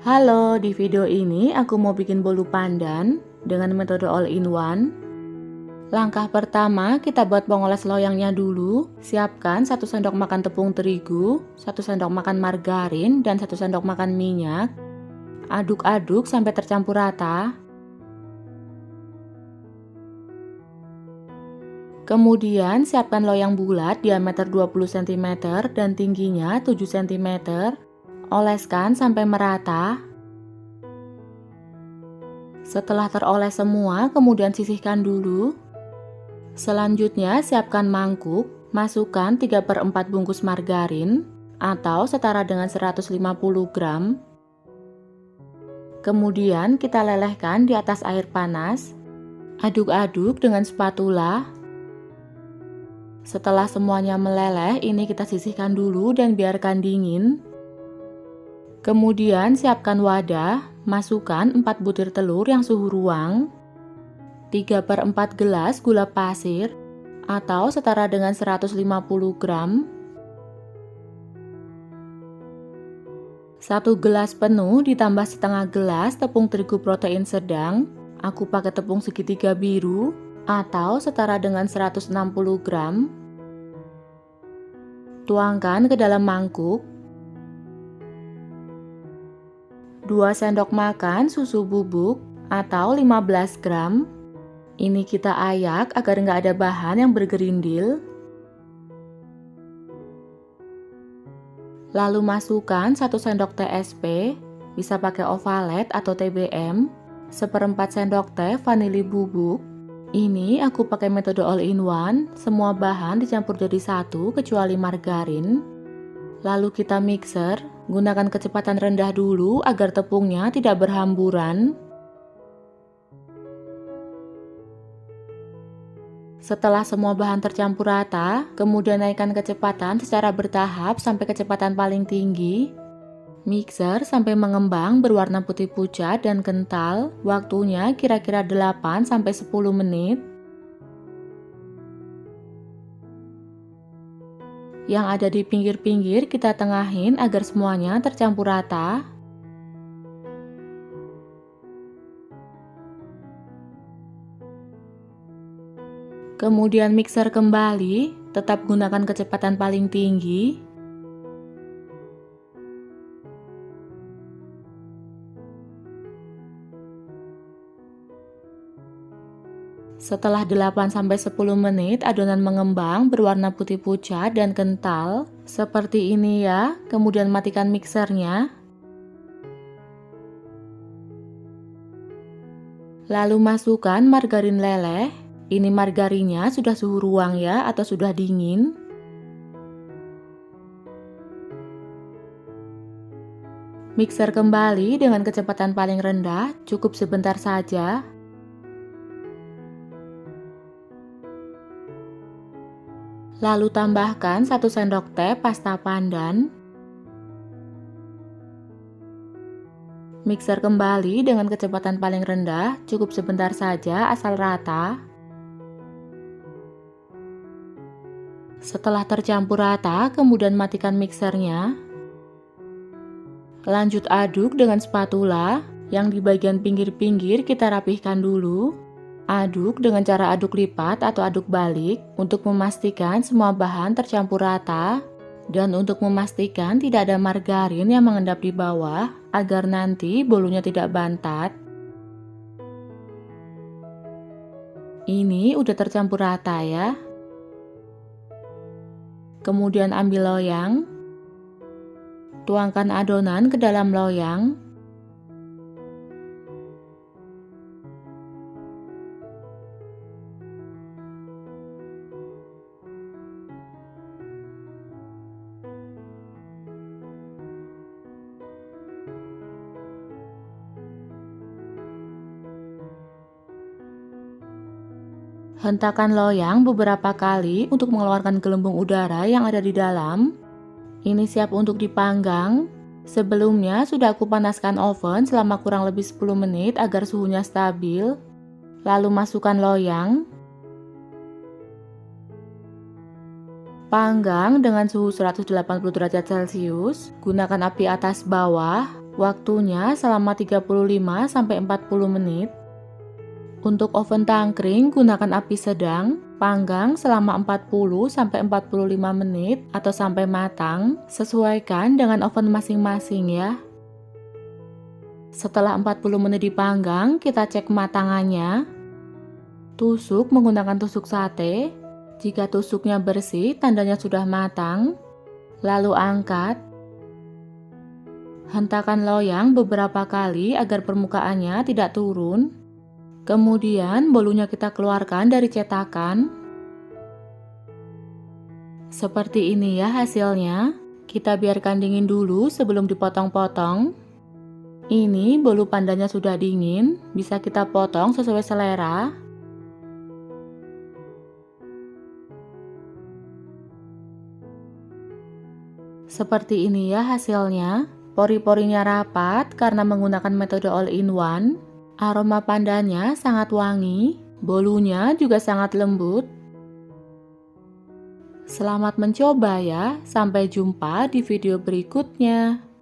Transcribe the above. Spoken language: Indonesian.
Halo, di video ini aku mau bikin bolu pandan dengan metode all-in-one. Langkah pertama, kita buat pengoles loyangnya dulu. Siapkan 1 sendok makan tepung terigu, 1 sendok makan margarin, dan 1 sendok makan minyak. Aduk-aduk sampai tercampur rata. Kemudian siapkan loyang bulat diameter 20 cm dan tingginya 7 cm. Oleskan sampai merata. Setelah teroles semua, kemudian sisihkan dulu. Selanjutnya siapkan mangkuk, masukkan 3/4 bungkus margarin atau setara dengan 150 gram. Kemudian kita lelehkan di atas air panas. Aduk-aduk dengan spatula. Setelah semuanya meleleh, ini kita sisihkan dulu dan biarkan dingin. Kemudian siapkan wadah, masukkan 4 butir telur yang suhu ruang, 3/4 gelas gula pasir atau setara dengan 150 gram, 1 gelas penuh ditambah setengah gelas tepung terigu protein sedang, aku pakai tepung segitiga biru atau setara dengan 160 gram. Tuangkan ke dalam mangkuk. 2 sendok makan susu bubuk atau 15 gram. Ini kita ayak agar nggak ada bahan yang bergerindil. Lalu masukkan 1 sendok teh SP, bisa pakai ovalet atau TBM, 1/4 sendok teh vanili bubuk. Ini aku pakai metode all-in-one, semua bahan dicampur jadi satu kecuali margarin. Lalu kita mixer, gunakan kecepatan rendah dulu agar tepungnya tidak berhamburan. Setelah semua bahan tercampur rata, kemudian naikkan kecepatan secara bertahap sampai kecepatan paling tinggi. Mixer sampai mengembang berwarna putih pucat dan kental, waktunya kira-kira 8-10 menit. Yang ada di pinggir-pinggir kita tengahin agar semuanya tercampur rata. Kemudian mixer kembali, tetap gunakan kecepatan paling tinggi. Setelah 8-10 menit adonan mengembang berwarna putih pucat dan kental, seperti ini ya. Kemudian matikan mixernya. Lalu masukkan margarin leleh. Ini margarinnya sudah suhu ruang ya atau sudah dingin. Mixer kembali dengan kecepatan paling rendah, cukup sebentar saja. Lalu tambahkan 1 sendok teh pasta pandan. Mixer kembali dengan kecepatan paling rendah, cukup sebentar saja asal rata. Setelah tercampur rata, kemudian matikan mixernya. Lanjut aduk dengan spatula, yang di bagian pinggir-pinggir kita rapihkan dulu. Aduk dengan cara aduk lipat atau aduk balik untuk memastikan semua bahan tercampur rata dan untuk memastikan tidak ada margarin yang mengendap di bawah agar nanti bolunya tidak bantat. Ini udah tercampur rata ya. Kemudian ambil loyang, tuangkan adonan ke dalam loyang. Hentakan loyang beberapa kali untuk mengeluarkan gelembung udara yang ada di dalam. Ini siap untuk dipanggang. Sebelumnya sudah aku panaskan oven selama kurang lebih 10 menit agar suhunya stabil. Lalu masukkan loyang. Panggang dengan suhu 180 derajat Celcius. Gunakan api atas bawah Waktunya selama 35-40 menit. Untuk oven tangkring, gunakan api sedang, panggang selama 40-45 menit atau sampai matang, sesuaikan dengan oven masing-masing ya. Setelah 40 menit dipanggang, kita cek kematangannya. Tusuk menggunakan tusuk sate. Jika tusuknya bersih, tandanya sudah matang. Lalu angkat. Hentakan loyang beberapa kali agar permukaannya tidak turun. Kemudian bolunya kita keluarkan dari cetakan. Seperti ini ya hasilnya. Kita biarkan dingin dulu sebelum dipotong-potong. Ini bolu pandanya sudah dingin, bisa kita potong sesuai selera. Seperti ini ya hasilnya. Pori-porinya rapat karena menggunakan metode all-in-one. Aroma pandanya sangat wangi, bolunya juga sangat lembut. Selamat mencoba ya, sampai jumpa di video berikutnya.